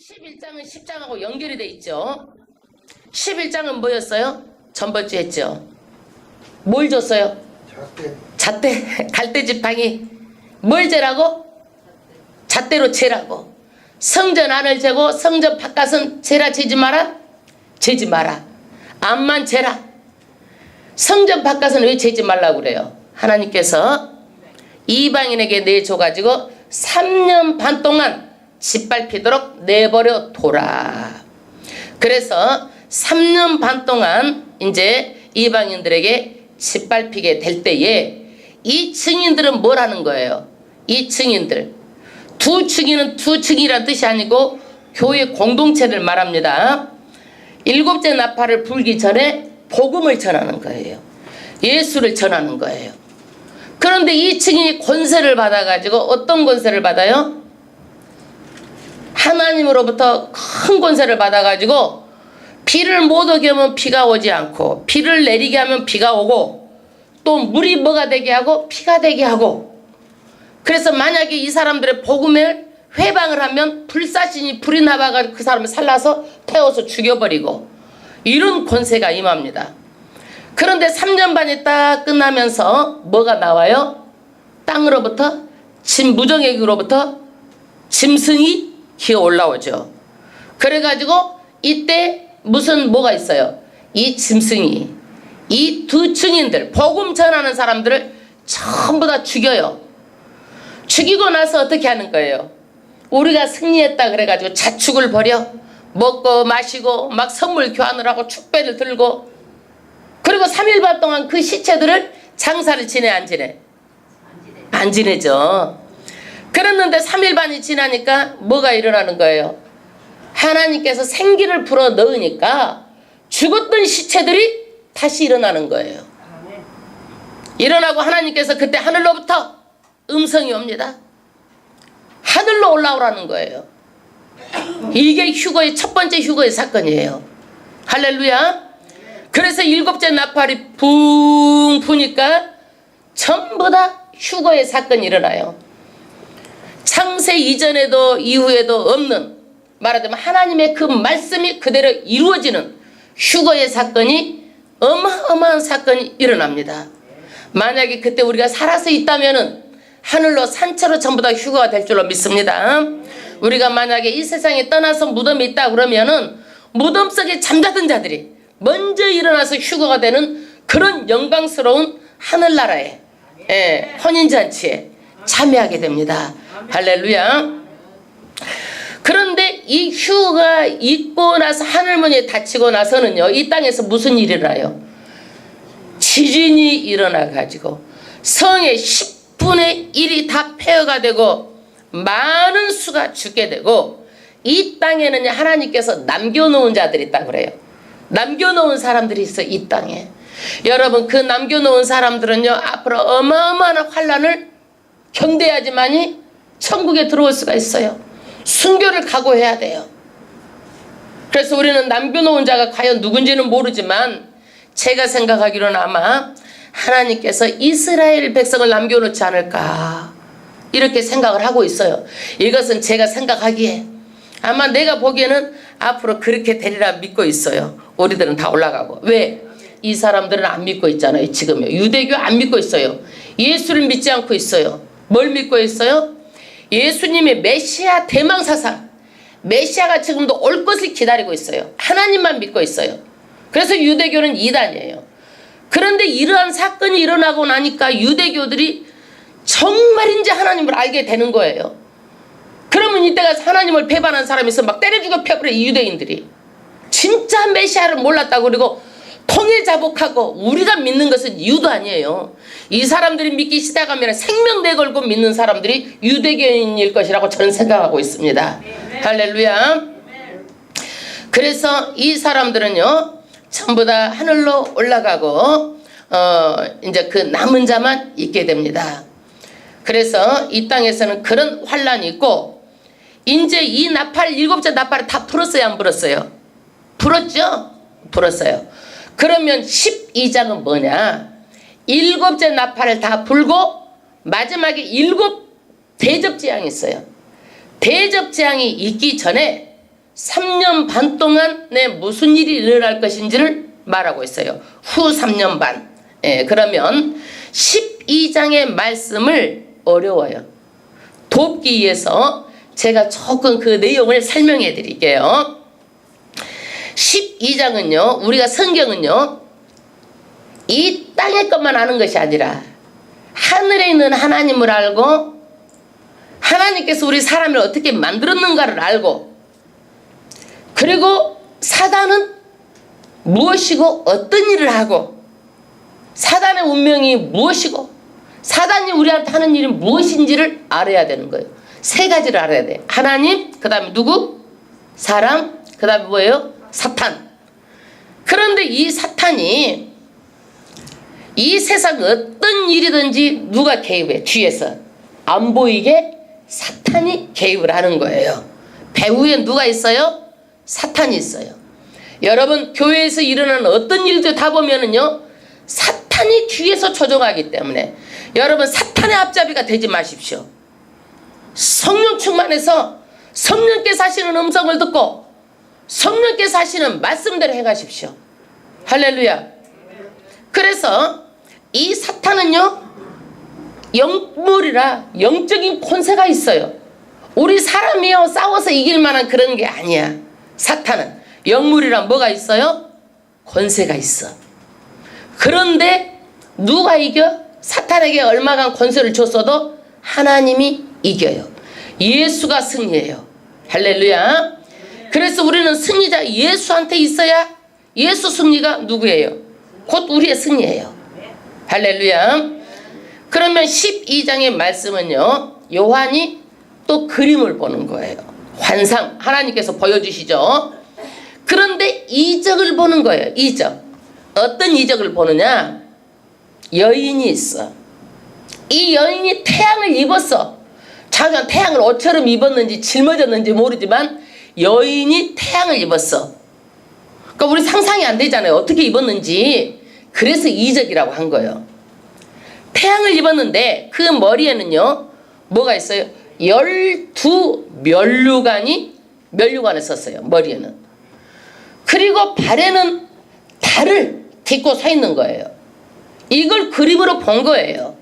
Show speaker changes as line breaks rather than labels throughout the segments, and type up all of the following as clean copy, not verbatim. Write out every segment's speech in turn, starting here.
11장은 10장하고 연결이 돼 있죠. 11장은 뭐였어요? 전번주 했죠. 뭘 줬어요? 잣대. 갈대 지팡이. 뭘 재라고? 잣대로 재라고. 성전 안을 재고 성전 바깥은 재라 재지 마라? 재지 마라. 안만 재라. 성전 바깥은 왜 재지 말라고 그래요? 하나님께서 이방인에게 내줘가지고 3년 반 동안 짓밟히도록 내버려 둬라. 그래서 3년 반 동안 이제 이방인들에게 짓밟히게 될 때에 이 증인들은 뭘 하는 거예요? 이 증인들. 두 증인은 두 증인이란 뜻이 아니고 교회 공동체를 말합니다. 일곱째 나팔을 불기 전에 복음을 전하는 거예요. 예수를 전하는 거예요. 그런데 이 증인이 권세를 받아가지고 어떤 권세를 받아요? 하나님으로부터 큰 권세를 받아가지고 비를 못 오게 하면 비가 오지 않고 비를 내리게 하면 비가 오고 또 물이 뭐가 되게 하고 피가 되게 하고 그래서 만약에 이 사람들의 복음을 회방을 하면 불사신이 불이 나와가지고 그 사람을 살라서 태워서 죽여버리고 이런 권세가 임합니다. 그런데 3년 반이 딱 끝나면서 뭐가 나와요? 땅으로부터 무정액으로부터 짐승이 기어 올라오죠. 그래가지고 이때 무슨 뭐가 있어요? 이 짐승이 이 두 증인들 복음 전하는 사람들을 전부 다 죽여요. 죽이고 나서 어떻게 하는 거예요? 우리가 승리했다 그래가지고 자축을 벌여 먹고 마시고 막 선물 교환을 하고 축배를 들고 그리고 3일 반 동안 그 시체들을 장사를 지내 안 지내? 안 지내죠. 그랬는데 3일 반이 지나니까 뭐가 일어나는 거예요? 하나님께서 생기를 불어 넣으니까 죽었던 시체들이 다시 일어나는 거예요. 일어나고 하나님께서 그때 하늘로부터 음성이 옵니다. 하늘로 올라오라는 거예요. 이게 휴거의 첫 번째 휴거의 사건이에요. 할렐루야. 그래서 일곱째 나팔이 붕 부니까 전부 다 휴거의 사건이 일어나요. 창세 이전에도 이후에도 없는 말하자면 하나님의 그 말씀이 그대로 이루어지는 휴거의 사건이 어마어마한 사건이 일어납니다. 만약에 그때 우리가 살아서 있다면은 하늘로 산채로 전부 다 휴거가 될 줄로 믿습니다. 우리가 만약에 이 세상에 떠나서 무덤에 있다 그러면은 무덤 속에 잠자던 자들이 먼저 일어나서 휴거가 되는 그런 영광스러운 하늘나라에 혼인잔치에 참여하게 됩니다. 할렐루야. 그런데 이 휴거가 있고 나서 하늘문이 닫히고 나서는요 이 땅에서 무슨 일이 일어나요? 지진이 일어나 가지고 성의 10분의 1이 다 폐허가 되고 많은 수가 죽게 되고 이 땅에는 하나님께서 남겨놓은 자들이 있다고 그래요. 남겨놓은 사람들이 있어 이 땅에. 여러분 그 남겨놓은 사람들은요 앞으로 어마어마한 환란을 견뎌야지만이 천국에 들어올 수가 있어요. 순교를 각오해야 돼요. 그래서 우리는 남겨놓은 자가 과연 누군지는 모르지만 제가 생각하기로는 아마 하나님께서 이스라엘 백성을 남겨놓지 않을까 이렇게 생각을 하고 있어요. 이것은 제가 생각하기에 아마 내가 보기에는 앞으로 그렇게 되리라 믿고 있어요. 우리들은 다 올라가고. 왜? 이 사람들은 안 믿고 있잖아요. 지금요. 유대교 안 믿고 있어요. 예수를 믿지 않고 있어요. 뭘 믿고 있어요? 예수님의 메시아 대망사상 메시아가 지금도 올 것을 기다리고 있어요. 하나님만 믿고 있어요. 그래서 유대교는 이단이에요. 그런데 이러한 사건이 일어나고 나니까 유대교들이 정말인지 하나님을 알게 되는 거예요. 그러면 이때가 하나님을 배반한 사람이 있어 막 때려 죽여 패버려 이 유대인들이. 진짜 메시아를 몰랐다고 그리고 통일자복하고 우리가 믿는 것은 이유도 아니에요. 이 사람들이 믿기 시작하면 생명 내걸고 믿는 사람들이 유대교인일 것이라고 저는 생각하고 있습니다. 네. 할렐루야. 네. 그래서 이 사람들은요 전부 다 하늘로 올라가고 이제 그 남은 자만 있게 됩니다. 그래서 이 땅에서는 그런 환란이 있고 이제 이 나팔 일곱째 나팔을 다 불었어요 안 불었어요? 불었죠? 불었어요. 그러면 12장은 뭐냐? 일곱째 나팔을 다 불고 마지막에 일곱 대접재앙이 있어요. 대접재앙이 있기 전에 3년 반 동안 내 무슨 일이 일어날 것인지를 말하고 있어요. 후 3년 반. 예, 그러면 12장의 말씀을 어려워요. 돕기 위해서 제가 조금 그 내용을 설명해 드릴게요. 12장은요, 우리가 성경은요, 이 땅의 것만 아는 것이 아니라 하늘에 있는 하나님을 알고 하나님께서 우리 사람을 어떻게 만들었는가를 알고, 그리고 사단은 무엇이고 어떤 일을 하고 사단의 운명이 무엇이고 사단이 우리한테 하는 일이 무엇인지를 알아야 되는 거예요. 세 가지를 알아야 돼. 하나님, 그 다음에 누구? 사람, 그 다음에 뭐예요? 사탄. 그런데 이 사탄이 이 세상 어떤 일이든지 누가 개입해? 뒤에서 안 보이게 사탄이 개입을 하는 거예요. 배후에 누가 있어요? 사탄이 있어요. 여러분, 교회에서 일어나는 어떤 일도 다 보면은요, 사탄이 뒤에서 조종하기 때문에 여러분, 사탄의 앞잡이가 되지 마십시오. 성령 충만해서 성령께서 하시는 음성을 듣고 성령께서 하시는 말씀대로 행하십시오. 할렐루야. 그래서 이 사탄은요, 영물이라 영적인 권세가 있어요. 우리 사람이요 싸워서 이길 만한 그런 게 아니야. 사탄은 영물이라 뭐가 있어요? 권세가 있어. 그런데 누가 이겨? 사탄에게 얼마간 권세를 줬어도 하나님이 이겨요. 예수가 승리해요. 할렐루야. 그래서 우리는 승리자 예수한테 있어야 예수 승리가 누구예요? 곧 우리의 승리예요. 할렐루야. 그러면 12장의 말씀은요, 요한이 또 그림을 보는 거예요. 환상, 하나님께서 보여주시죠. 그런데 이적을 보는 거예요. 이적. 어떤 이적을 보느냐? 여인이 있어. 이 여인이 태양을 입었어. 자기가 태양을 옷처럼 입었는지 짊어졌는지 모르지만 여인이 태양을 입었어. 그러니까 우리 상상이 안 되잖아요. 어떻게 입었는지. 그래서 이적이라고 한 거예요. 태양을 입었는데 그 머리에는요, 뭐가 있어요? 12면류관을 썼어요. 머리에는. 그리고 발에는 달을 딛고 서 있는 거예요. 이걸 그림으로 본 거예요.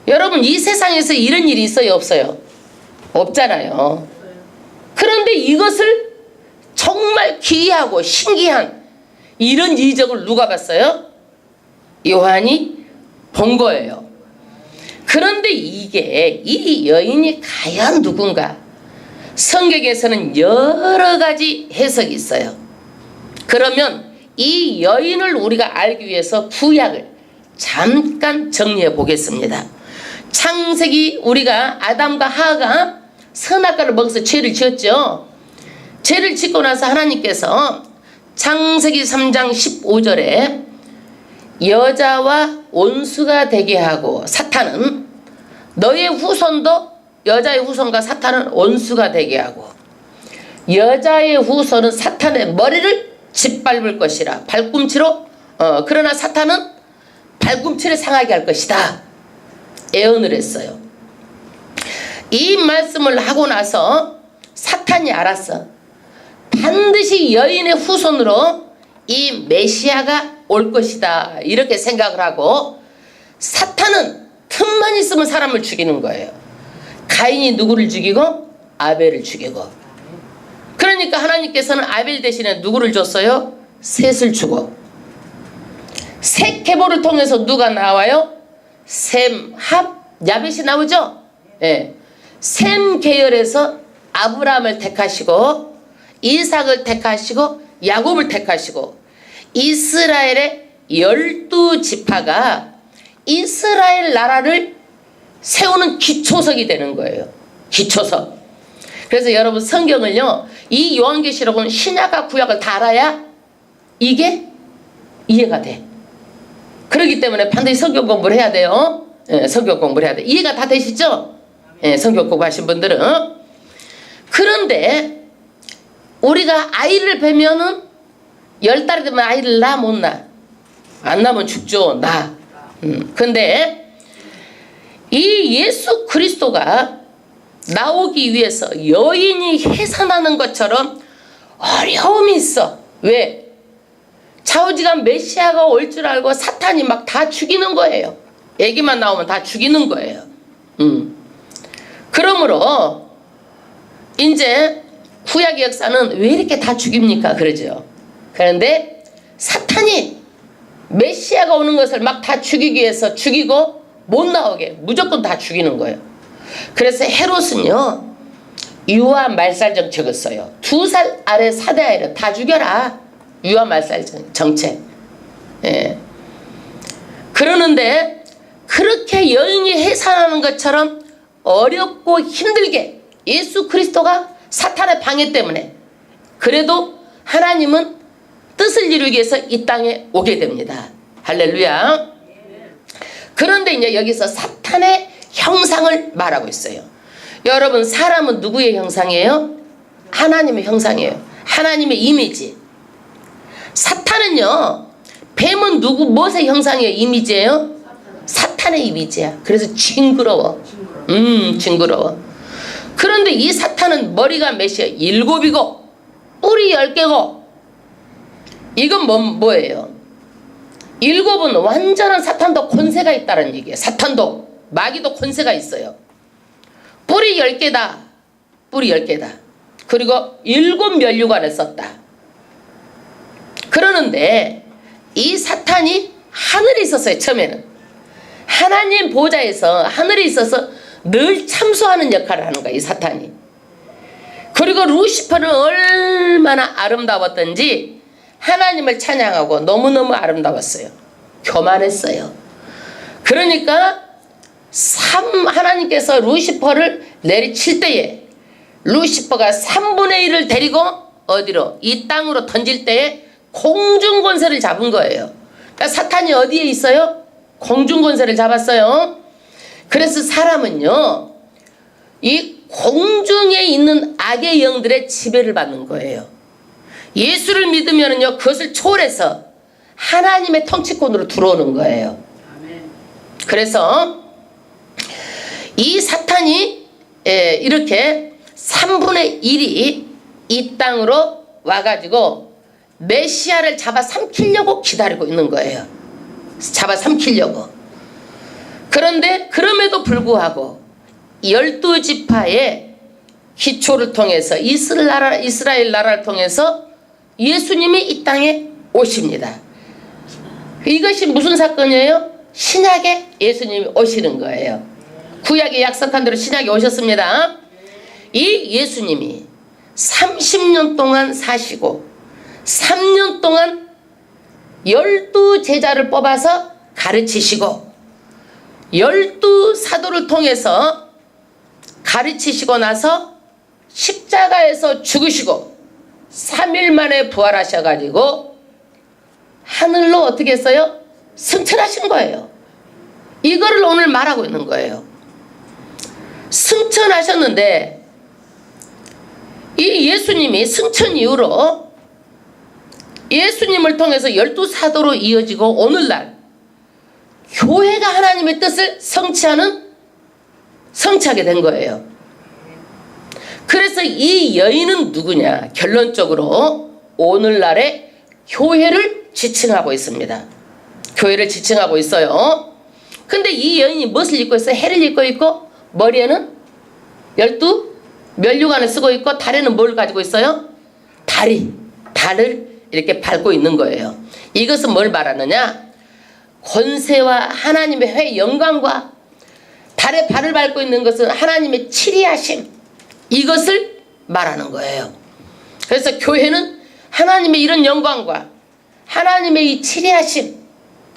여러분, 이 세상에서 이런 일이 있어요, 없어요? 없잖아요. 그런데 이것을 정말 기이하고 신기한 이런 이적을 누가 봤어요? 요한이 본 거예요. 그런데 이게 이 여인이 과연 누군가? 성경에서는 여러 가지 해석이 있어요. 그러면 이 여인을 우리가 알기 위해서 구약을 잠깐 정리해 보겠습니다. 창세기, 우리가 아담과 하와가 선악과를 먹어서 죄를 지었죠. 죄를 짓고 나서 하나님께서 창세기 3장 15절에 여자와 온수가 되게 하고, 사탄은 너의 후손도 여자의 후손과 사탄은 온수가 되게 하고, 여자의 후손은 사탄의 머리를 짓밟을 것이라. 발꿈치로, 그러나 사탄은 발꿈치를 상하게 할 것이다. 예언을 했어요. 이 말씀을 하고 나서 사탄이 알았어. 반드시 여인의 후손으로 이 메시아가 올 것이다. 이렇게 생각을 하고, 사탄은 틈만 있으면 사람을 죽이는 거예요. 가인이 누구를 죽이고? 아벨을 죽이고. 그러니까 하나님께서는 아벨 대신에 누구를 줬어요? 셋을 주고. 셋 계보를 통해서 누가 나와요? 셈, 합, 야벳이 나오죠? 예. 셈 계열에서 아브라함을 택하시고 이삭을 택하시고 야곱을 택하시고, 이스라엘의 12지파가 이스라엘 나라를 세우는 기초석이 되는 거예요. 기초석. 그래서 여러분, 성경을요, 이 요한계시록은 신약과 구약을 다 알아야 이게 이해가 돼. 그렇기 때문에 반드시 성경 공부를 해야 돼요. 예, 성경 공부를 해야 돼. 이해가 다 되시죠? 예, 성경 공부하신 분들은. 그런데 우리가 아이를 뵈면은 10달이 되면 아이를 낳아, 못 낳아? 안 낳으면 죽죠. 낳아. 근데 이 예수 그리스도가 나오기 위해서 여인이 해산하는 것처럼 어려움이 있어. 왜? 좌우지간 메시아가 올 줄 알고 사탄이 막 다 죽이는 거예요. 얘기만 나오면 다 죽이는 거예요. 그러므로 이제 구약의 역사는 왜 이렇게 다 죽입니까? 그러죠. 그런데 사탄이 메시아가 오는 것을 막 다 죽이기 위해서 죽이고 못 나오게 무조건 다 죽이는 거예요. 그래서 헤롯은요, 유아 말살 정책을 써요. 2살 아래 사대 아이를 다 죽여라. 유아 말살 정책. 예. 그러는데 그렇게 여인이 해산하는 것처럼 어렵고 힘들게 예수 그리스도가 사탄의 방해 때문에 그래도 하나님은 뜻을 이루기 위해서 이 땅에 오게 됩니다. 할렐루야. 그런데 이제 여기서 사탄의 형상을 말하고 있어요. 여러분, 사람은 누구의 형상이에요? 하나님의 형상이에요. 하나님의 이미지. 사탄은요, 뱀은 무엇의 형상이에요? 이미지예요? 사탄의 이미지야. 그래서 징그러워. 징그러워. 그런데 이 사탄은 머리가 몇이에요? 7이고 뿔이 10개고. 이건 뭐예요? 7은 완전한 사탄도 권세가 있다는 얘기예요. 사탄도 마귀도 권세가 있어요. 뿔이 10개다. 뿔이 10개다. 그리고 7 면류관을 썼다. 그러는데 이 사탄이 하늘에 있었어요. 처음에는 하나님 보좌에서 하늘에 있어서 늘 참소하는 역할을 하는 거야, 이 사탄이. 그리고 루시퍼는 얼마나 아름다웠던지 하나님을 찬양하고 너무너무 아름다웠어요. 교만했어요. 그러니까 하나님께서 루시퍼를 내리칠 때에 루시퍼가 3분의 1을 데리고 어디로? 이 땅으로 던질 때에 공중권세를 잡은 거예요. 그러니까 사탄이 어디에 있어요? 공중권세를 잡았어요. 그래서 사람은요, 이 공중에 있는 악의 영들의 지배를 받는 거예요. 예수를 믿으면요, 그것을 초월해서 하나님의 통치권으로 들어오는 거예요. 그래서 이 사탄이 이렇게 3분의 1이 이 땅으로 와가지고 메시아를 잡아삼키려고 기다리고 있는 거예요. 잡아삼키려고. 그런데 그럼에도 불구하고 12지파의 기초를 통해서 이스라엘 나라를 통해서 예수님이 이 땅에 오십니다. 이것이 무슨 사건이에요? 신약에 예수님이 오시는 거예요. 구약에 약속한 대로 신약에 오셨습니다. 이 예수님이 30년 동안 사시고 3년 동안 12제자를 뽑아서 가르치시고 12사도를 통해서 가르치시고 나서 십자가에서 죽으시고 3일 만에 부활하셔가지고 하늘로 어떻게 했어요? 승천하신 거예요. 이거를 오늘 말하고 있는 거예요. 승천하셨는데 이 예수님이 승천 이후로 예수님을 통해서 12사도로 이어지고 오늘날 교회가 하나님의 뜻을 성취하게 된 거예요. 그래서 이 여인은 누구냐? 결론적으로 오늘날의 교회를 지칭하고 있습니다. 교회를 지칭하고 있어요. 근데 이 여인이 무엇을 입고 있어요? 해를 입고 있고 머리에는 12 면류관을 쓰고 있고 달에는 뭘 가지고 있어요? 달을 이렇게 밟고 있는 거예요. 이것은 뭘 말하느냐? 권세와 하나님의 회 영광과 달에 발을 밟고 있는 것은 하나님의 치리하심, 이것을 말하는 거예요. 그래서 교회는 하나님의 이런 영광과 하나님의 이 치리하심,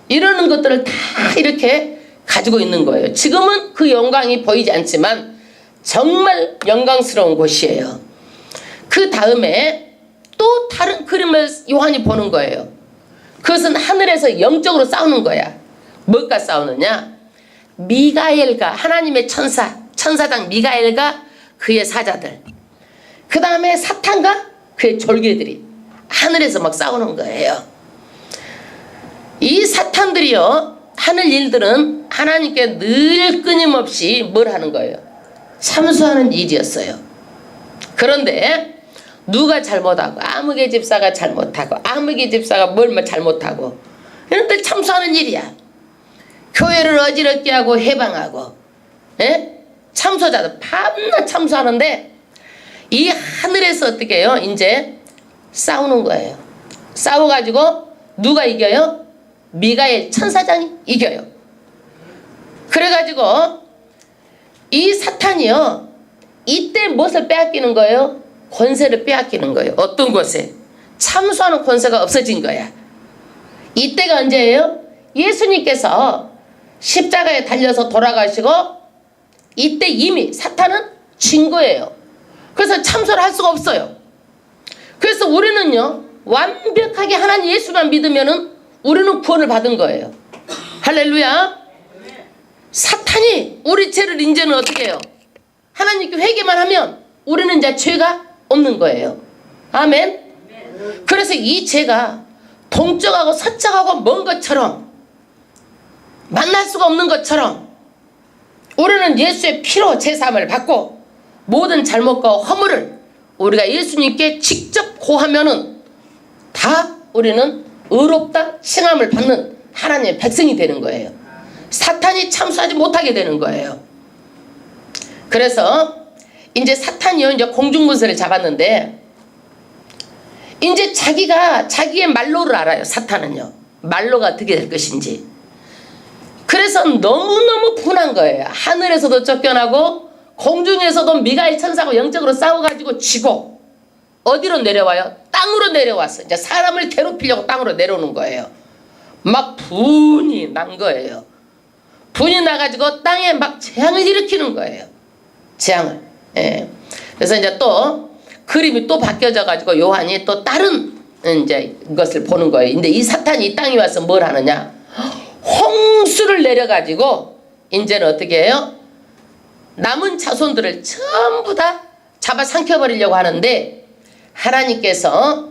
이러는 것들을 다 이렇게 가지고 있는 거예요. 지금은 그 영광이 보이지 않지만 정말 영광스러운 곳이에요. 그 다음에 또 다른 그림을 요한이 보는 거예요. 그것은 하늘에서 영적으로 싸우는 거야. 뭘까 싸우느냐? 미가엘과 하나님의 천사장 미가엘과 그의 사자들, 그 다음에 사탄과 그의 졸개들이 하늘에서 막 싸우는 거예요. 이 사탄들이요, 하늘 일들은 하나님께 늘 끊임없이 뭘 하는 거예요? 참수하는 일이었어요. 그런데 누가 잘못하고 아무개 집사가 잘못하고 아무개 집사가 뭘 잘못하고 이런 들 참수하는 일이야. 교회를 어지럽게 하고 해방하고 참소자들 밤낮 참수하는데 이 하늘에서 어떻게 해요? 이제 싸우는 거예요. 싸워가지고 누가 이겨요? 미가엘 천사장이 이겨요. 그래가지고 이 사탄이요 이때 무엇을 빼앗기는 거예요? 권세를 빼앗기는 거예요. 어떤 권세? 참수하는 권세가 없어진 거야. 이때가 언제예요? 예수님께서 십자가에 달려서 돌아가시고 이때 이미 사탄은 진 거예요. 그래서 참소를 할 수가 없어요. 그래서 우리는요 완벽하게 하나님 예수만 믿으면은 우리는 구원을 받은 거예요. 할렐루야. 사탄이 우리 죄를 이제는 어떻게 해요? 하나님께 회개만 하면 우리는 이제 죄가 없는 거예요. 아멘. 그래서 이 죄가 동쪽하고 서쪽하고 먼 것처럼 만날 수가 없는 것처럼 우리는 예수의 피로 제사함을 받고 모든 잘못과 허물을 우리가 예수님께 직접 고하면은 다 우리는 의롭다 칭함을 받는 하나님의 백성이 되는 거예요. 사탄이 참수하지 못하게 되는 거예요. 그래서 이제 사탄이요 이제 공중군세를 잡았는데 이제 자기가 자기의 말로를 알아요. 사탄은요 말로가 어떻게 될 것인지. 그래서 너무너무 분한 거예요. 하늘에서도 쫓겨나고 공중에서도 미가엘 천사하고 영적으로 싸워가지고 지고 어디로 내려와요? 땅으로 내려왔어요. 이제 사람을 괴롭히려고 땅으로 내려오는 거예요. 막 분이 난 거예요. 분이 나가지고 땅에 막 재앙을 일으키는 거예요. 재앙을. 예. 그래서 이제 또 그림이 또 바뀌어져 가지고 요한이 또 다른 이제 것을 보는 거예요. 근데 이 사탄이 이 땅에 와서 뭘 하느냐? 홍수를 내려 가지고 이제는 어떻게 해요? 남은 자손들을 전부 다 잡아 삼켜버리려고 하는데 하나님께서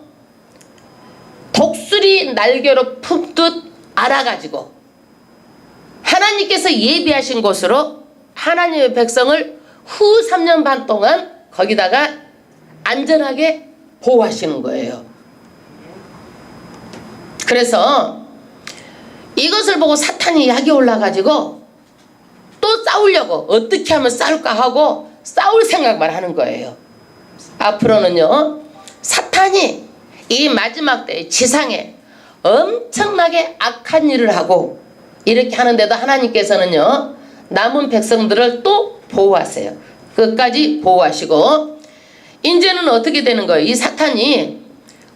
독수리 날개로 품듯 알아가지고 하나님께서 예비하신 곳으로 하나님의 백성을 후 3년 반 동안 거기다가 안전하게 보호하시는 거예요. 그래서 이것을 보고 사탄이 약이 올라가지고 또 싸우려고 어떻게 하면 싸울까 하고 싸울 생각만 하는 거예요. 앞으로는요 사탄이 이 마지막 때 지상에 엄청나게 악한 일을 하고 이렇게 하는데도 하나님께서는요 남은 백성들을 또 보호하세요. 끝까지 보호하시고 이제는 어떻게 되는 거예요? 이 사탄이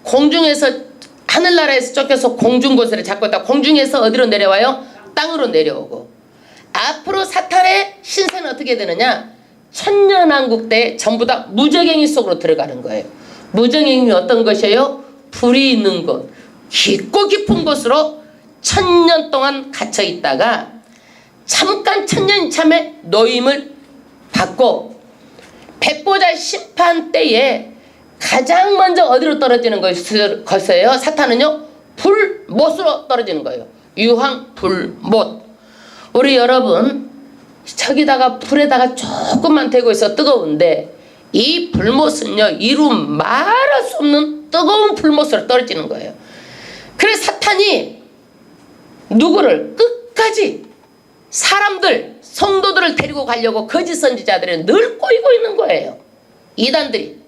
공중에서 하늘나라에서 쫓겨서 공중권세를 잡고 있다. 공중에서 어디로 내려와요? 땅으로 내려오고 앞으로 사탄의 신세는 어떻게 되느냐? 천년왕국 때 전부 다 무저갱이 속으로 들어가는 거예요. 무저갱이 어떤 것이에요? 불이 있는 곳, 깊고 깊은 곳으로 천년 동안 갇혀 있다가 잠깐 천년 참에 노임을 받고 백보자 심판 때에 가장 먼저 어디로 떨어지는 것이에요? 사탄은요 불못으로 떨어지는 거예요. 유황 불못. 우리 여러분 저기다가 불에다가 조금만 대고 있어 뜨거운데 이 불못은요 이루 말할 수 없는 뜨거운 불못으로 떨어지는 거예요. 그래서 사탄이 누구를 끝까지 사람들 성도들을 데리고 가려고 거짓 선지자들이 늘 꼬이고 있는 거예요. 이단들이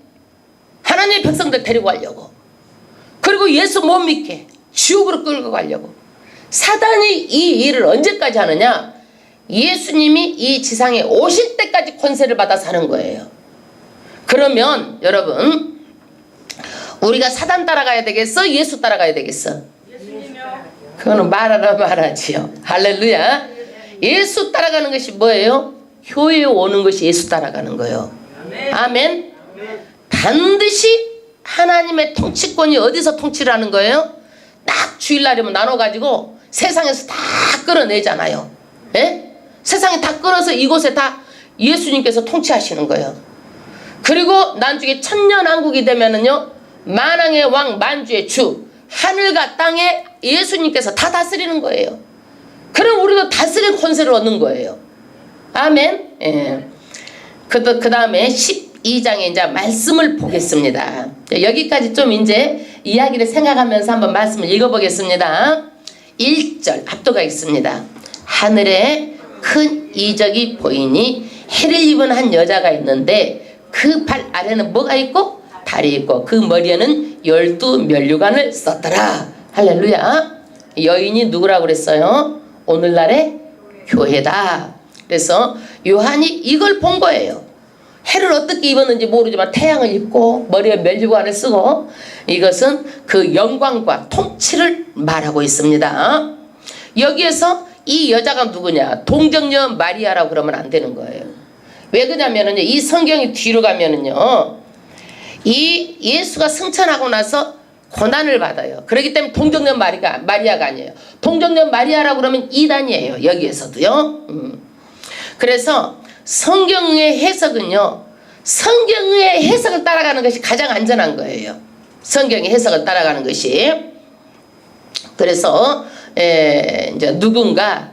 하나님의 백성들 데리고 가려고 그리고 예수 못 믿게 지옥으로 끌고 가려고. 사단이 이 일을 언제까지 하느냐? 예수님이 이 지상에 오실 때까지 권세를 받아서 하는 거예요. 그러면 여러분 우리가 사단 따라가야 되겠어? 예수 따라가야 되겠어? 그거는 말하라 말하지요. 할렐루야. 예수 따라가는 것이 뭐예요? 교회에 오는 것이 예수 따라가는 거예요. 아멘. 반드시 하나님의 통치권이 어디서 통치를 하는 거예요? 딱 주일날이면 나눠가지고 세상에서 다 끌어내잖아요. 예? 세상에 다 끌어서 이곳에 다 예수님께서 통치하시는 거예요. 그리고 나중에 천년왕국이 되면은요 만왕의 왕 만주의 주 하늘과 땅에 예수님께서 다 다스리는 거예요. 그럼 우리도 다스릴 권세를 얻는 거예요. 아멘. 예. 그 다음에 12장의 이제 말씀을 보겠습니다. 여기까지 좀 이제 이야기를 생각하면서 한번 말씀을 읽어보겠습니다. 1절 압도가겠습니다. 하늘에 큰 이적이 보이니 해를 입은 한 여자가 있는데 그 발 아래는 뭐가 있고 달이 있고 그 머리에는 12면류관을 썼더라. 할렐루야. 여인이 누구라고 그랬어요? 오늘날의 교회다. 그래서 요한이 이걸 본 거예요. 해를 어떻게 입었는지 모르지만 태양을 입고 머리에 면류관을 쓰고, 이것은 그 영광과 통치를 말하고 있습니다. 여기에서 이 여자가 누구냐? 동정녀 마리아라고 그러면 안 되는 거예요. 왜 그러냐면은요, 이 성경이 뒤로 가면은요, 이 예수가 승천하고 나서 고난을 받아요. 그렇기 때문에 동정녀 마리아가 아니에요. 동정녀 마리아라고 그러면 이단이에요. 여기에서도요. 그래서 성경의 해석은요, 성경의 해석을 따라가는 것이 가장 안전한 거예요. 성경의 해석을 따라가는 것이. 그래서 이제 누군가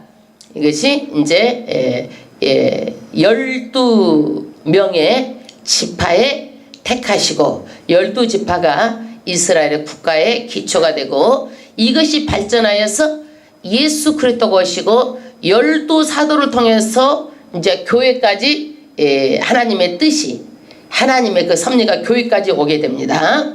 이것이 이제 12명의 지파에 택하시고 12지파가 이스라엘의 국가의 기초가 되고, 이것이 발전하여서 예수 그리스도가 오시고 12사도를 통해서 이제 교회까지 하나님의 뜻이, 하나님의 그 섭리가 교회까지 오게 됩니다.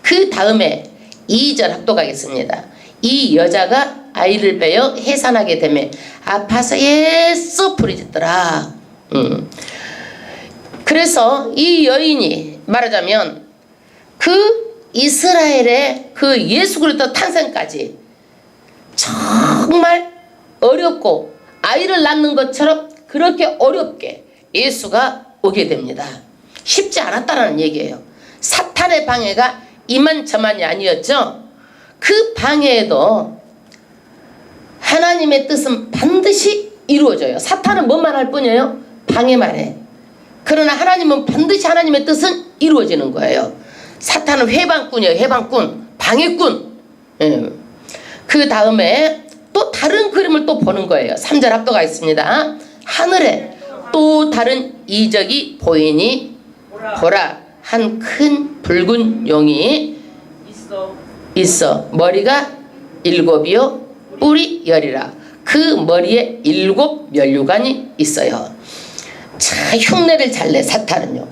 그 다음에 2절 합독하겠습니다. 이 여자가 아이를 빼어 해산하게 되며 아파서 예수 부르짖더라. 그래서 이 여인이 말하자면 그 이스라엘의 그 예수 그리스도 탄생까지 정말 어렵고 아이를 낳는 것처럼 그렇게 어렵게 예수가 오게 됩니다. 쉽지 않았다는 얘기예요. 사탄의 방해가 이만저만이 아니었죠. 그 방해에도 하나님의 뜻은 반드시 이루어져요. 사탄은 뭐만 할 뿐이에요? 방해만 해. 그러나 하나님은 반드시 하나님의 뜻은 이루어지는 거예요. 사탄은 해방꾼이에요. 해방꾼, 방해꾼. 그 다음에 또 다른 그림을 또 보는 거예요. 3절 합도가 있습니다. 하늘에 또 다른 이적이 보이니 보라, 한 큰 붉은 용이 있어. 머리가 7이요 뿔이 10이라. 그 머리에 7면류관이 있어요. 자, 흉내를 잘 내 사탄은요.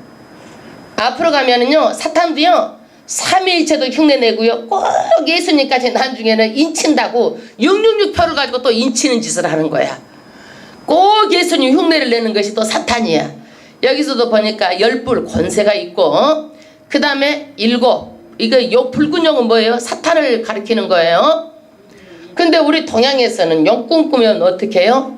앞으로 가면은요, 사탄도요 삼위일체도 흉내내고요, 꼭 예수님까지 나중에는 인친다고 666표를 가지고 또 인치는 짓을 하는 거야. 꼭 예수님 흉내를 내는 것이 또 사탄이야. 여기서도 보니까 10뿔 권세가 있고, 그 다음에 7, 이거 요 붉은 용은 뭐예요? 사탄을 가리키는 거예요. 근데 우리 동양에서는 용 꿈꾸면 어떻게 해요?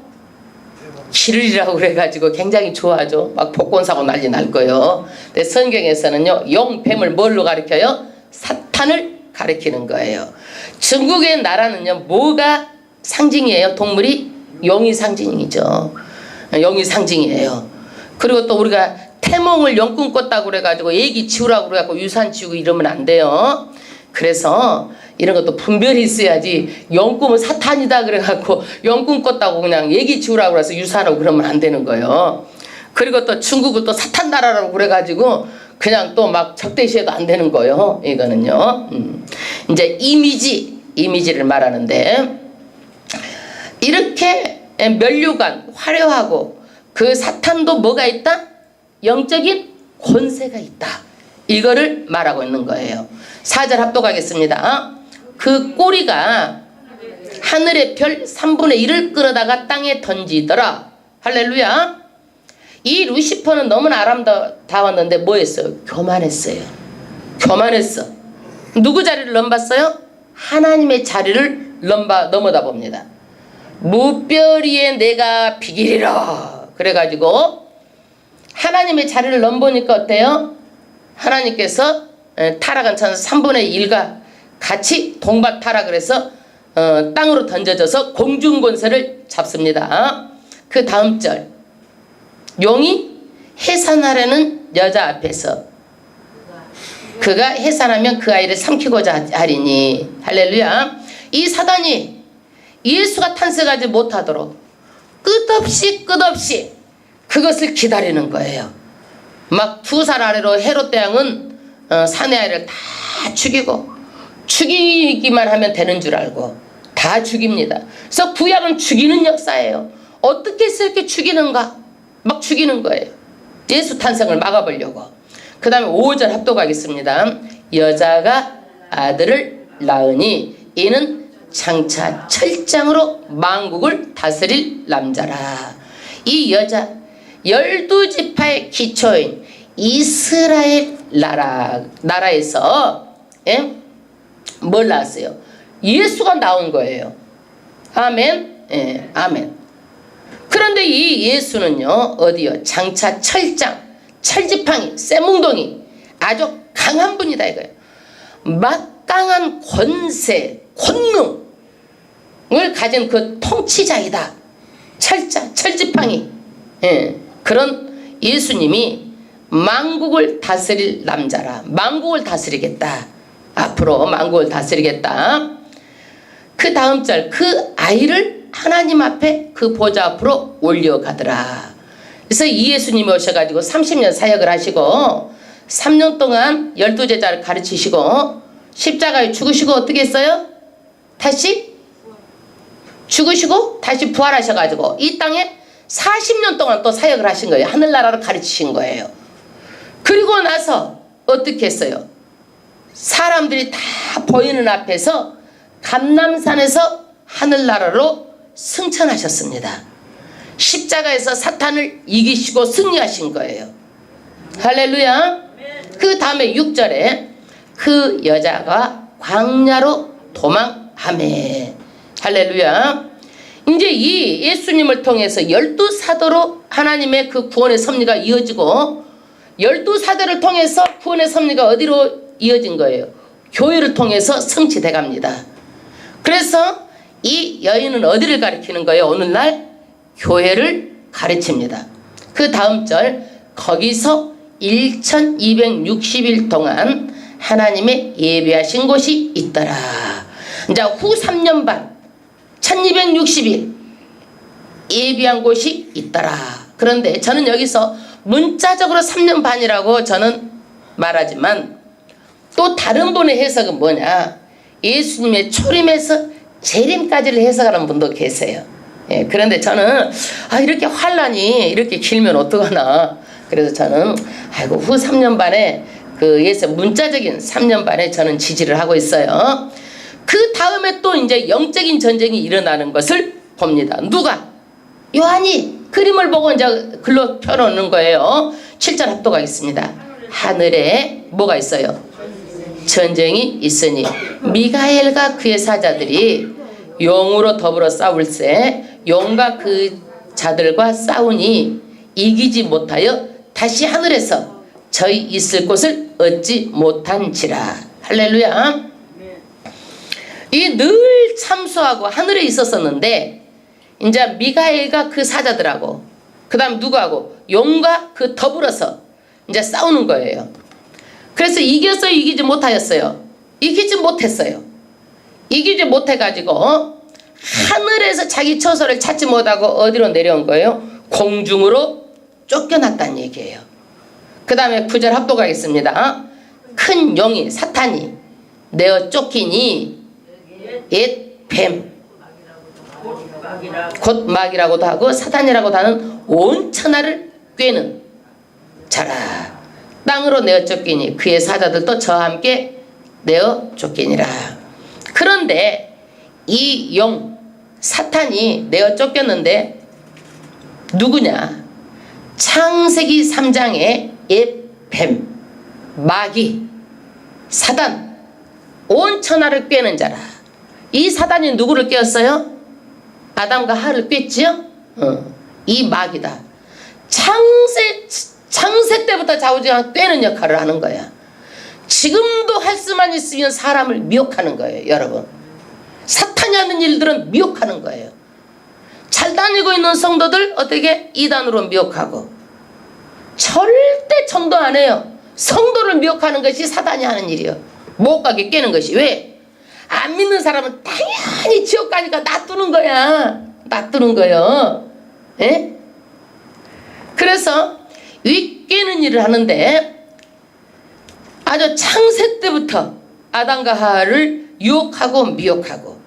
기르리라고 그래가지고 굉장히 좋아하죠. 막 복권사고 난리 날 거예요. 근데 성경에서는요, 용, 뱀을 뭘로 가리켜요? 사탄을 가리키는 거예요. 중국의 나라는요, 뭐가 상징이에요? 동물이? 용이 상징이죠. 용이 상징이에요. 그리고 또 우리가 태몽을 용 꿈꿨다고 그래가지고 얘기 지우라고 그래가지고 유산 지우고 이러면 안 돼요. 그래서 이런 것도 분별이 있어야지, 용 꿈은 사탄이다 그래갖고 용 꿈꿨다고 그냥 얘기 지우라고 그래서 유산하고 그러면 안 되는 거예요. 그리고 또 중국은 또 사탄 나라라고 그래가지고 그냥 또 막 적대시해도 안 되는 거예요. 이거는요. 이제 이미지를 말하는데, 이렇게 면류관 화려하고 그 사탄도 뭐가 있다? 영적인 권세가 있다. 이거를 말하고 있는 거예요. 4절 합독하겠습니다. 그 꼬리가 하늘의 별 3분의 1을 끌어다가 땅에 던지더라. 할렐루야. 이 루시퍼는 너무나 아름다웠는데 뭐 했어요? 교만했어요. 교만했어. 누구 자리를 넘봤어요? 하나님의 자리를 넘어다 봅니다. 무별 위에 내가 비기리라. 그래가지고 하나님의 자리를 넘보니까 어때요? 하나님께서 타락한 천사 3분의 1과 같이 동반 타락을 해서 땅으로 던져져서 공중권세를 잡습니다. 그 다음 절, 용이 해산하려는 여자 앞에서 그가 해산하면 그 아이를 삼키고자 하리니. 할렐루야. 이 사단이 예수가 탄생하지 못하도록 끝없이 그것을 기다리는 거예요. 막 2살 아래로 헤롯 대왕은 사내 아이를 다 죽이고, 죽이기만 하면 되는 줄 알고 다 죽입니다. 그래서 구약은 죽이는 역사예요. 어떻게 해서 이렇게 죽이는가? 막 죽이는 거예요. 예수 탄생을 막아보려고. 그 다음에 5절 합독하겠습니다. 여자가 아들을 낳으니 이는 장차 철장으로 만국을 다스릴 남자라. 이 여자 12지파의 기초인 이스라엘 나라에서 뭘 낳았어요? 예수가 나온 거예요. 아멘. 아멘. 그런데 이 예수는요, 어디요? 장차 철장, 철지팡이, 쇠뭉덩이, 아주 강한 분이다 이거예요. 막강한 권세, 권능을 가진 그 통치자이다. 철장, 철지팡이. 그런 예수님이 만국을 다스릴 남자라. 만국을 다스리겠다. 앞으로 만국을 다스리겠다. 그 다음 절, 그 아이를 하나님 앞에 그 보좌 앞으로 올려가더라. 그래서 이 예수님이 오셔가지고 30년 사역을 하시고 3년 동안 12제자를 가르치시고 십자가에 죽으시고 어떻게 했어요? 다시 죽으시고 다시 부활하셔가지고 이 땅에 40년 동안 또 사역을 하신 거예요. 하늘나라를 가르치신 거예요. 그리고 나서 어떻게 했어요? 사람들이 다 보이는 앞에서 감람산에서 하늘나라로 승천하셨습니다. 십자가에서 사탄을 이기시고 승리하신 거예요. 할렐루야. 그 다음에 6절에 그 여자가 광야로 도망하매. 할렐루야. 이제 이 예수님을 통해서 12사도로 하나님의 그 구원의 섭리가 이어지고 12사도를 통해서 구원의 섭리가 어디로 이어진 거예요? 교회를 통해서 성취돼 갑니다. 그래서 이 여인은 어디를 가리키는 거예요? 오늘날 교회를 가르칩니다. 그 다음 절, 거기서 1260일 동안 하나님의 예배하신 곳이 있더라. 이제 후 3년 반 1260일 예배한 곳이 있더라. 그런데 저는 여기서 문자적으로 3년 반이라고 저는 말하지만 또 다른 분의 해석은 뭐냐, 예수님의 초림에서 재림까지를 해석하는 분도 계세요. 그런데 저는 이렇게 환란이 이렇게 길면 어떡하나, 그래서 저는 후 3년 반에 그 예수 문자적인 3년 반에 저는 지지를 하고 있어요. 그 다음에 또 이제 영적인 전쟁이 일어나는 것을 봅니다. 누가? 요한이 그림을 보고 이제 글로 펴놓는 거예요. 7절 합독하겠습니다. 하늘에 뭐가 있어요? 전쟁이 있으니 미가엘과 그의 사자들이 용으로 더불어 싸울세 용과 그 자들과 싸우니 이기지 못하여 다시 하늘에서 저희 있을 곳을 얻지 못한지라. 할렐루야. 이 늘 참수하고 하늘에 있었었는데 이제 미가엘과 그 사자들하고 그 다음 누구하고 용과 그 더불어서 이제 싸우는 거예요. 그래서 이겼어요? 이기지 못하였어요? 이기지 못했어요. 이기지 못해가지고 하늘에서 자기 처소를 찾지 못하고 어디로 내려온 거예요? 공중으로 쫓겨났다는 얘기예요. 그 다음에 9절 합독하겠습니다. 큰 용이 사탄이 내어 쫓기니 옛 뱀 곧 마귀라고도 하고 사탄이라고도 하는 온 천하를 꿰는 자라. 땅으로 내어 쫓기니 그의 사자들도 저와 함께 내어 쫓기니라. 그런데 이 용 사탄이 내어 쫓겼는데 누구냐? 창세기 3장의 옛 뱀 마귀 사단 온 천하를 꿰는 자라. 이 사단이 누구를 꿰었어요? 아담과 하와를 꿰지요? 이 마귀다. 창세 때부터 좌우지간 꿰는 역할을 하는 거야. 지금도 할 수만 있으면 사람을 미혹하는 거예요. 여러분, 사탄이 하는 일들은 미혹하는 거예요. 잘 다니고 있는 성도들 어떻게 이단으로 미혹하고, 절대 전도 안 해요. 성도를 미혹하는 것이 사단이 하는 일이에요. 못 가게 꿰는 것이. 왜? 안 믿는 사람은 당연히 지옥 가니까 놔두는 거야. 놔두는 거예요. 예? 그래서 이 깨는 일을 하는데 아주 창세 때부터 아담과 하와를 유혹하고 미혹하고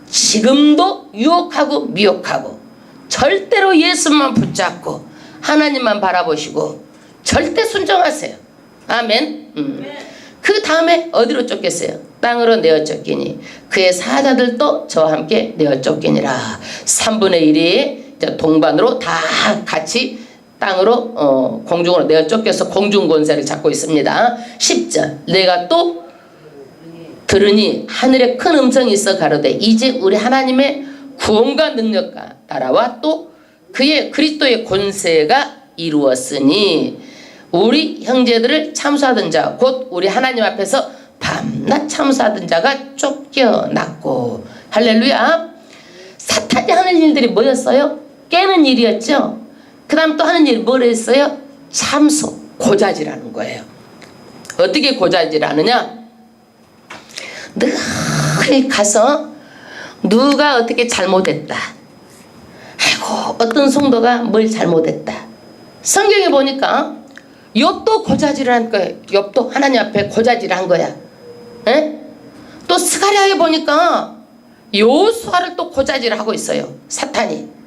지금도 유혹하고 미혹하고 절대로 예수만 붙잡고 하나님만 바라보시고 절대 순종하세요. 아멘. 그 다음에 어디로 쫓겼어요? 땅으로 내어 쫓기니 그의 사자들도 저와 함께 내어 쫓기니라. 3분의 1이 동반으로 다 같이 땅으로 공중으로 내어 쫓겨서 공중 권세를 잡고 있습니다. 10절 내가 또 들으니 하늘에 큰 음성이 있어 가로되 이제 우리 하나님의 구원과 능력과 나라와 또 그의 그리스도의 권세가 이루었으니 우리 형제들을 참수하던 자 곧 우리 하나님 앞에서 밤낮 참수하던 자가 쫓겨났고. 할렐루야. 사탄이 하는 일들이 뭐였어요? 깨는 일이었죠. 그 다음 또 하는 일이 뭘 했어요? 참소, 고자질하는 거예요. 어떻게 고자질하느냐? 늘 가서 누가 어떻게 잘못했다. 아이고 어떤 성도가 뭘 잘못했다. 성경에 보니까 욥도 고자질을 한 거예요. 욥도 하나님 앞에 고자질을 한 거야. 에? 또 스가랴에 보니까 요수아를 또 고자질을 하고 있어요. 사탄이.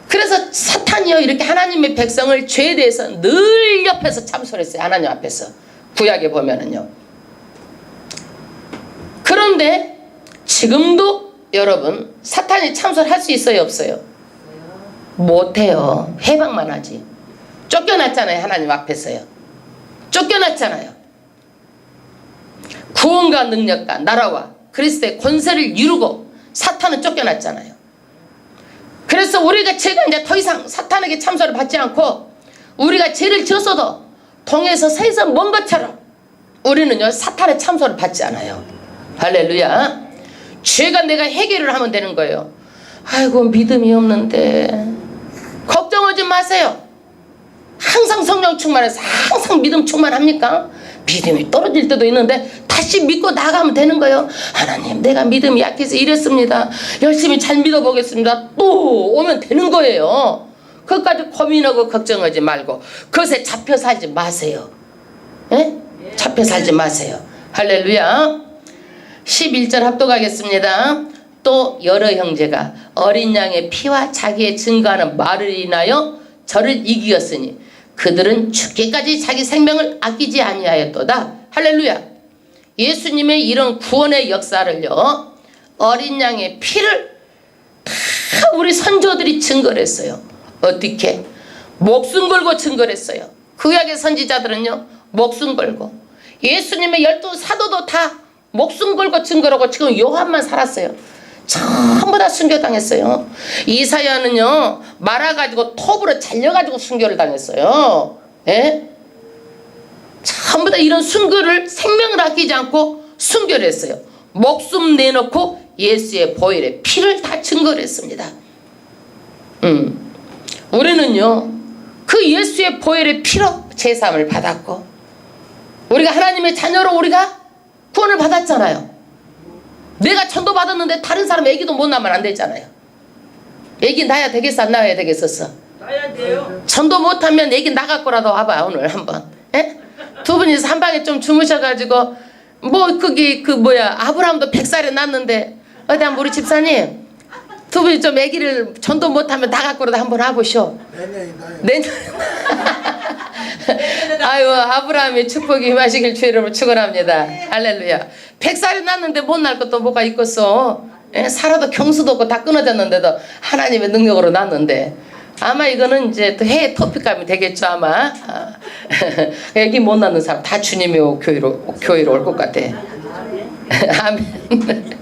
그래서 사탄이요 이렇게 하나님의 백성을 죄에 대해서 늘 옆에서 참소를 했어요. 하나님 앞에서. 구약에 보면은요. 그런데 지금도 여러분 사탄이 참소를 할 수 있어요 없어요? 못해요. 해방만 하지. 쫓겨났잖아요. 하나님 앞에서요. 쫓겨났잖아요. 구원과 능력과 나라와 그리스도의 권세를 이루고 사탄은 쫓겨났잖아요. 그래서 우리가 죄가 이제 더 이상 사탄에게 참소를 받지 않고 우리가 죄를 지었어도 동에서 서에서 먼 것처럼 우리는요 사탄의 참소를 받지 않아요. 할렐루야. 죄가 내가 해결을 하면 되는 거예요. 아이고 믿음이 없는데 걱정하지 마세요. 항상 성령 충만해서 항상 믿음 충만합니까? 믿음이 떨어질 때도 있는데 다시 믿고 나가면 되는 거예요. 하나님 내가 믿음이 약해서 이랬습니다. 열심히 잘 믿어보겠습니다. 또 오면 되는 거예요. 그것까지 고민하고 걱정하지 말고 그것에 잡혀 살지 마세요. 에? 잡혀 살지 마세요. 할렐루야. 11절 합독하겠습니다. 또 여러 형제가 어린 양의 피와 자기의 증거하는 말을 인하여 저를 이기었으니 그들은 죽기까지 자기 생명을 아끼지 아니하였도다. 할렐루야. 예수님의 이런 구원의 역사를요 어린 양의 피를 다 우리 선조들이 증거를 했어요. 어떻게? 목숨 걸고 증거를 했어요. 구약의 선지자들은요 목숨 걸고 예수님의 12사도도 다 목숨 걸고 증거를 하고 지금 요한만 살았어요. 전부 다 순교당했어요. 이사야는요 말아가지고 톱으로 잘려가지고 순교를 당했어요. 예? 전부 다 이런 순교를 생명을 아끼지 않고 순교를 했어요. 목숨 내놓고 예수의 보혈의 피를 다 증거를 했습니다. 우리는요 그 예수의 보혈의 피로 제사함을 받았고 우리가 하나님의 자녀로 우리가 구원을 받았잖아요. 내가 전도 받았는데 다른 사람 애기도 못 낳으면 안 되잖아요. 애기 낳아야 되겠어 안 낳아야 되겠었어? 낳아야 돼요. 전도 못하면 애기 나갖고라도 와봐 오늘 한번. 에? 두 분이서 한 방에 좀 주무셔가지고 뭐 그게 그 뭐야 아브라함도 100살에 낳았는데 어디 한번 우리 집사님 두 분이 좀 애기를 전도 못하면 나갖고라도 한번 와보쇼. 내년. 아유 아브라함의 축복이 임하시길 주 이름으로 축원합니다. 할렐루야. 100살이 났는데 못 날 것도 뭐가 있겠어. 살아도 경수도 없고 다 끊어졌는데도 하나님의 능력으로 났는데 아마 이거는 이제 또 해외 토픽감이 되겠죠 아마. 애기 못 낳는 사람 다 주님의 교회로 올 것 같아. 아멘.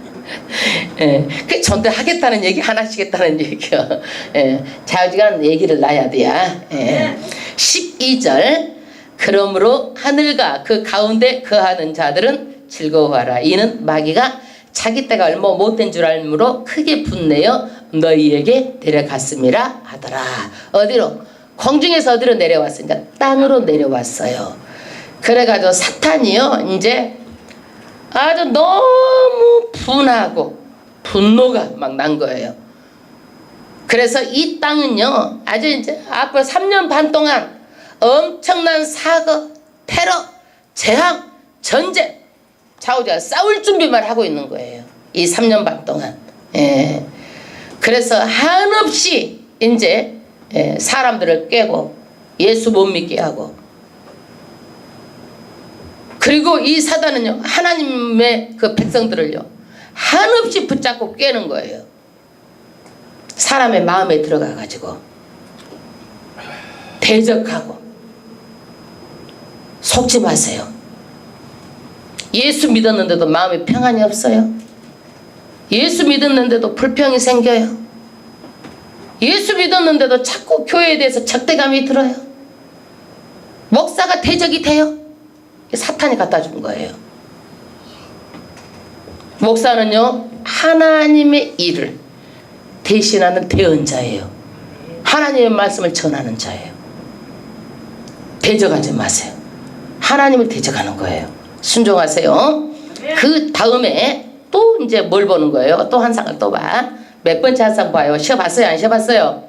예, 그 전도하겠다는 얘기 하나씩 했다는 얘기요. 예, 자유지간 얘기를 놔야 돼요. 예. 12절 그러므로 하늘과 그 가운데 거하는 자들은 즐거워하라. 이는 마귀가 자기 때가 얼마 못된 줄 알므로 크게 분내어 너희에게 데려갔음이라 하더라. 어디로? 공중에서 어디로 내려왔습니다. 땅으로 내려왔어요. 그래가지고 사탄이요 이제 아주 너무 분하고 분노가 막 난 거예요. 그래서 이 땅은요 아주 이제 앞으로 3년 반 동안 엄청난 사고, 테러, 재앙, 전쟁, 좌우자 싸울 준비만 하고 있는 거예요. 이 3년 반 동안. 예. 그래서 한없이 이제 사람들을 깨고 예수 못 믿게 하고, 그리고 이 사단은요 하나님의 그 백성들을요 한없이 붙잡고 깨는 거예요. 사람의 마음에 들어가 가지고 대적하고. 속지 마세요. 예수 믿었는데도 마음에 평안이 없어요. 예수 믿었는데도 불평이 생겨요. 예수 믿었는데도 자꾸 교회에 대해서 적대감이 들어요. 목사가 대적이 돼요. 사탄이 갖다 준 거예요. 목사는요 하나님의 일을 대신하는 대언자예요. 하나님의 말씀을 전하는 자예요. 대적하지 마세요. 하나님을 대적하는 거예요. 순종하세요. 그 다음에 또 이제 뭘 보는 거예요? 또 한 상을 또 봐. 몇 번째 한 상 봐요? 쉬어봤어요? 안 쉬어봤어요?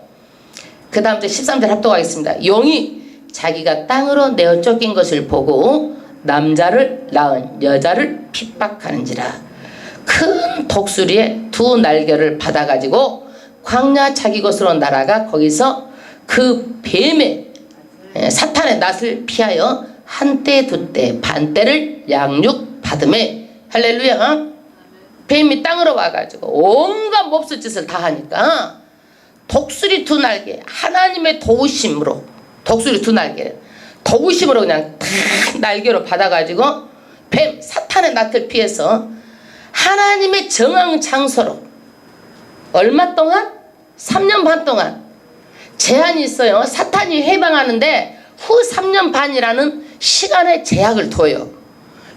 그 다음 주 13절 합독하겠습니다. 용이 자기가 땅으로 내어 쫓긴 것을 보고 남자를 낳은 여자를 핍박하는지라. 큰 독수리의 두 날개를 받아가지고 광야 자기 곳으로 날아가 거기서 그 뱀의 사탄의 낯을 피하여 한때 두때 반때를 양육받음에. 할렐루야. 뱀이 땅으로 와가지고 온갖 몹쓸 짓을 다 하니까 독수리 두 날개, 하나님의 도우심으로, 독수리 두 날개 도우심으로 그냥 탁 날개로 받아가지고 뱀 사탄의 낯을 피해서 하나님의 정황 장소로 얼마 동안? 3년 반 동안 제한이 있어요. 사탄이 해방하는데 후 3년 반이라는 시간의 제약을 둬요.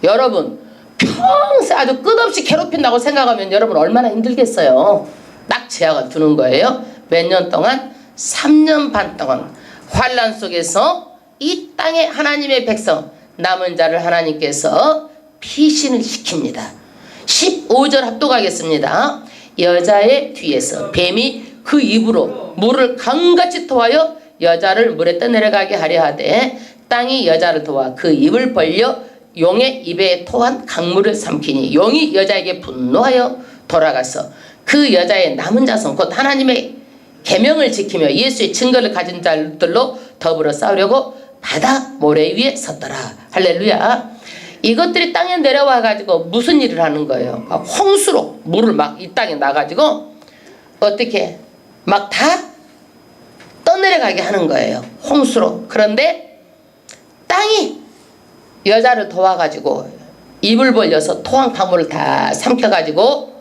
여러분 평생 아주 끝없이 괴롭힌다고 생각하면 여러분 얼마나 힘들겠어요. 딱 제약을 두는 거예요. 몇 년 동안? 3년 반 동안 환난 속에서 이 땅의 하나님의 백성 남은 자를 하나님께서 피신을 시킵니다. 15절 합독하겠습니다. 여자의 뒤에서 뱀이 그 입으로 물을 강같이 토하여 여자를 물에 떠내려가게 하려 하되 땅이 여자를 도와 그 입을 벌려 용의 입에 토한 강물을 삼키니 용이 여자에게 분노하여 돌아가서 그 여자의 남은 자손 곧 하나님의 계명을 지키며 예수의 증거를 가진 자들로 더불어 싸우려고 바다 모래 위에 섰더라. 할렐루야. 이것들이 땅에 내려와 가지고 무슨 일을 하는 거예요? 홍수로 물을 막 이 땅에 나가지고 어떻게 막 다 떠내려가게 하는 거예요. 홍수로. 그런데 땅이 여자를 도와가지고 입을 벌려서 토한 강물을 다 삼켜가지고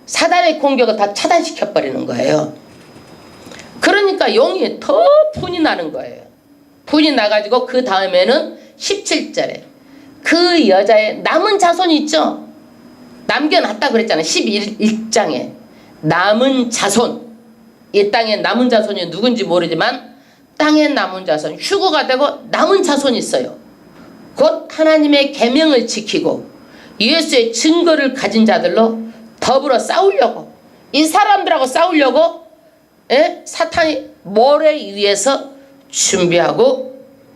사단의 공격을 다 차단시켜버리는 거예요. 그러니까 용이 더 분이 나는 거예요. 분이 나가지고 그 다음에는 17절에 그 여자의 남은 자손이 있죠. 남겨놨다 그랬잖아요. 11장에 남은 자손. 이 땅에 남은 자손이 누군지 모르지만 땅에 남은 자손, 휴거가 되고 남은 자손이 있어요. 곧 하나님의 계명을 지키고 예수의 증거를 가진 자들로 더불어 싸우려고, 이 사람들하고 싸우려고 사탄이 모래 위에서 준비하고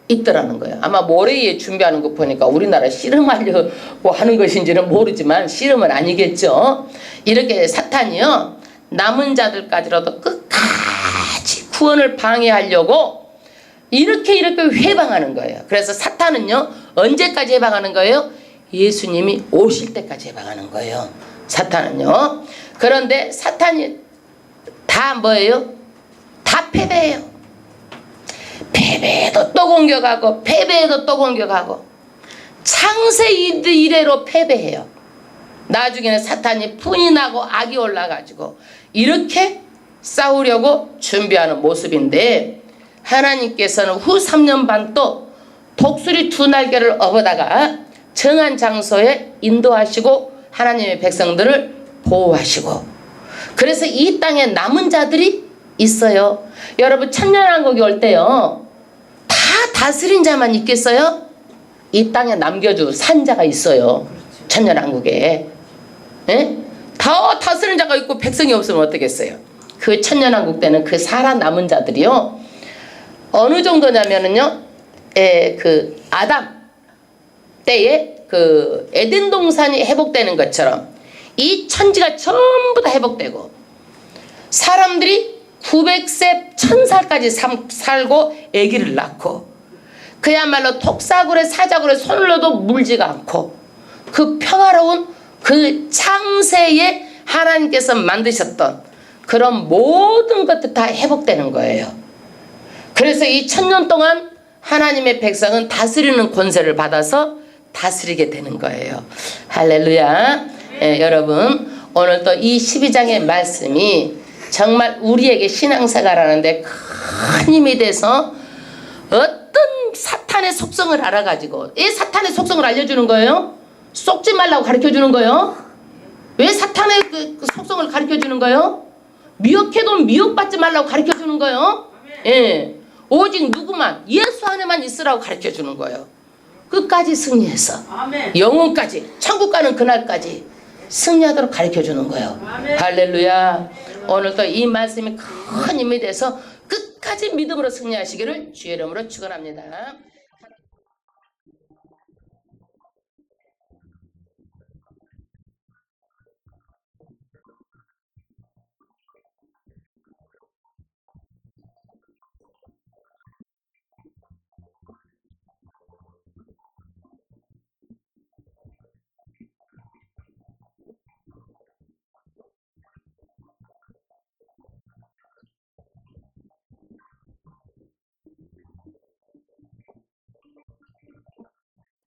있더라는 거예요. 아마 모래 위에 준비하는 거 보니까 우리나라 씨름하려고 하는 것인지는 모르지만 씨름은 아니겠죠. 이렇게 사탄이요 남은 자들까지라도 끝까지 구원을 방해하려고 이렇게 해방하는 거예요. 그래서 사탄은요 언제까지 해방하는 거예요? 예수님이 오실 때까지 해방하는 거예요. 사탄은요. 그런데 사탄이 다 뭐예요? 다 패배해요. 패배해도 또 공격하고 패배해도 또 공격하고 창세 이래로 패배해요. 나중에는 사탄이 분이 나고 악이 올라가지고 이렇게 싸우려고 준비하는 모습인데, 하나님께서는 후 3년 반 또 독수리 두 날개를 업어다가 정한 장소에 인도하시고 하나님의 백성들을 보호하시고, 그래서 이 땅에 남은 자들이 있어요. 여러분 천년왕국이 올 때요 다 다스린 자만 있겠어요? 이 땅에 남겨줄 산자가 있어요. 천년왕국에. 다 다스린 자가 있고 백성이 없으면 어떻겠어요? 그 천년왕국 때는 그 살아남은 자들이요 어느 정도냐면은요 그 아담 때에 그 에덴 동산이 회복되는 것처럼 이 천지가 전부 다 회복되고 사람들이 900세 1000살까지 살고 아기를 낳고 그야말로 톡사굴에 사자굴에 손을 넣어도 물지가 않고 그 평화로운 그 창세에 하나님께서 만드셨던 그런 모든 것들 다 회복되는 거예요. 그래서 이 1000년 동안 하나님의 백성은 다스리는 권세를 받아서 다스리게 되는 거예요. 할렐루야. 여러분 오늘 또 이 12장의 말씀이 정말 우리에게 신앙생활 하는데 큰 힘이 돼서 어떤 사탄의 속성을 알아가지고 이 사탄의 속성을 알려주는 거예요. 속지 말라고 가르쳐주는 거예요. 왜 사탄의 그 속성을 가르쳐주는 거예요? 미혹해도 미혹받지 말라고 가르쳐주는 거예요. 예. 오직 누구만 예수 안에만 있으라고 가르쳐주는 거예요. 끝까지 승리해서 영혼까지 천국 가는 그날까지 승리하도록 가르쳐주는 거예요. 할렐루야. 오늘도 이 말씀이 큰 힘이 돼서 끝까지 믿음으로 승리하시기를 주의 이름으로 축원합니다.